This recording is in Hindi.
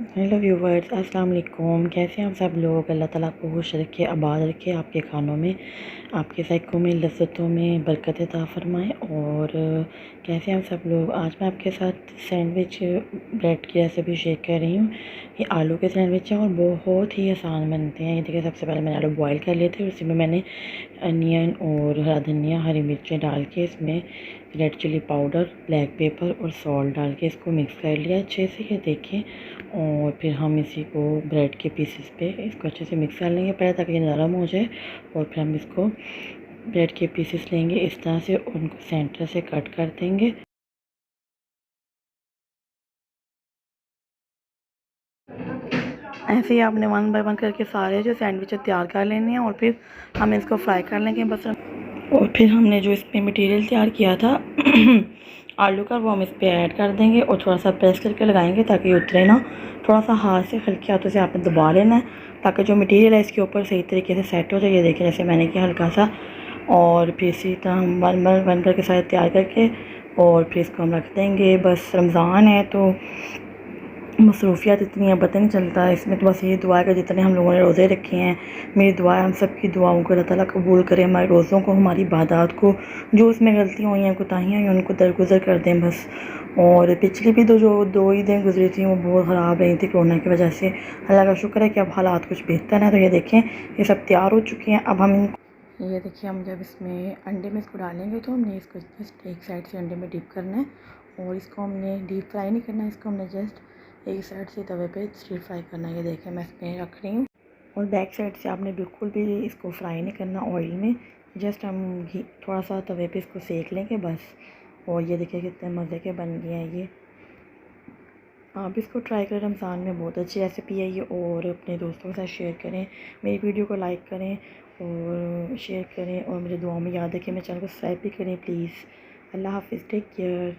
हेलो व्यूवर्स, अस्सलाम वालेकुम। कैसे हैं आप सब लोग। अल्लाह ताला आपको खुश रखे, आबाद रखे, आपके खानों में, आपके ज़ायक़ों में, लज़्ज़तों में बरकत अता फ़रमाए। और कैसे हैं आप सब लोग। आज मैं आपके साथ सैंडविच ब्रेड की रेसिपी शेयर कर रही हूँ। ये आलू के सैंडविच हैं और बहुत ही आसान बनते हैं। ये देखिए, सबसे पहले मैंने आलू बॉयल कर लिए थे, उसी में मैंने अनियन और हरा धनिया, हरी मिर्चें डाल के, इसमें red chilli powder, black pepper और सॉल्ट डाल के इसको मिक्स कर लिया अच्छे से। ये देखें। और फिर हम इसी को ब्रेड के पीसेस पे इसको अच्छे से मिक्स कर लेंगे पहले, ताकि ये नरम हो जाए। और फिर हम इसको ब्रेड के पीसेस लेंगे इस तरह से, उनको सेंटर से कट कर देंगे। ऐसे ही आपने वन बाय वन करके सारे जो सैंडविच तैयार कर लेने हैं और फिर हम इसको फ्राई कर लेंगे बस। और फिर हमने जो इसमें मटेरियल तैयार किया था आलू का, वो हम इस पर ऐड कर देंगे और थोड़ा सा प्रेस करके लगाएंगे ताकि ये उतरे ना। थोड़ा सा हाथ से, हल्के हाथों से आपने दबा लेना है ताकि जो मटेरियल है इसके ऊपर सही तरीके से सेट हो जाए। ये देखिए, जैसे मैंने किया हल्का सा। और फिर इसी तरह हम वन बाय वन करके सारे तैयार करके और फिर इसको हम रख देंगे। बस रमज़ान है तो मसरूफियात इतनी है, पता नहीं चलता है। इसमें तो बस ये दुआ है कि जितने हम लोगों ने रोज़े रखे हैं, मेरी दुआ है हम सब की दुआओं को अल्लाह ताला कबूल करे, हमारे रोज़ों को, हमारी इबादत को, जो उसमें गलतियाँ हुई हैं, कोताहियाँ हुई हैं, उनको दरगुजर कर दें बस। और पिछली भी जो दो ईदें गुजरी थी वो बहुत ख़राब रही थी कोरोना की वजह से। अल्लाह का शुक्र है कि अब हालात कुछ बेहतर हैं। तो ये देखें, ये सब तैयार हो चुके हैं। अब हम ये देखिए, हम जब इसमें अंडे में इसको डालेंगे तो हमने इसको जस्ट एक साइड से अंडे में डिप करना है और इसको हमने डीप फ्राई नहीं करना है, इसको हमने जस्ट एक साइड से तवे पे स्टीर फ्राई करना है। ये देखिए, मैं इसमें रख रही हूँ। और बैक साइड से आपने बिल्कुल भी इसको फ्राई नहीं करना ऑयल में, जस्ट हम घी थोड़ा सा तवे पे इसको सेक लेंगे बस। और ये देखिए कितने मज़े के बन गए हैं ये। आप इसको ट्राई करें, रमज़ान में बहुत अच्छी रेसिपी है ये। और अपने दोस्तों के साथ शेयर करें, मेरी वीडियो को लाइक करें और शेयर करें, और मुझे दुआओं में याद रखें। मेरे चैनल को सब्सक्राइब भी करें प्लीज़। अल्लाह हाफ़िज़, टेक केयर।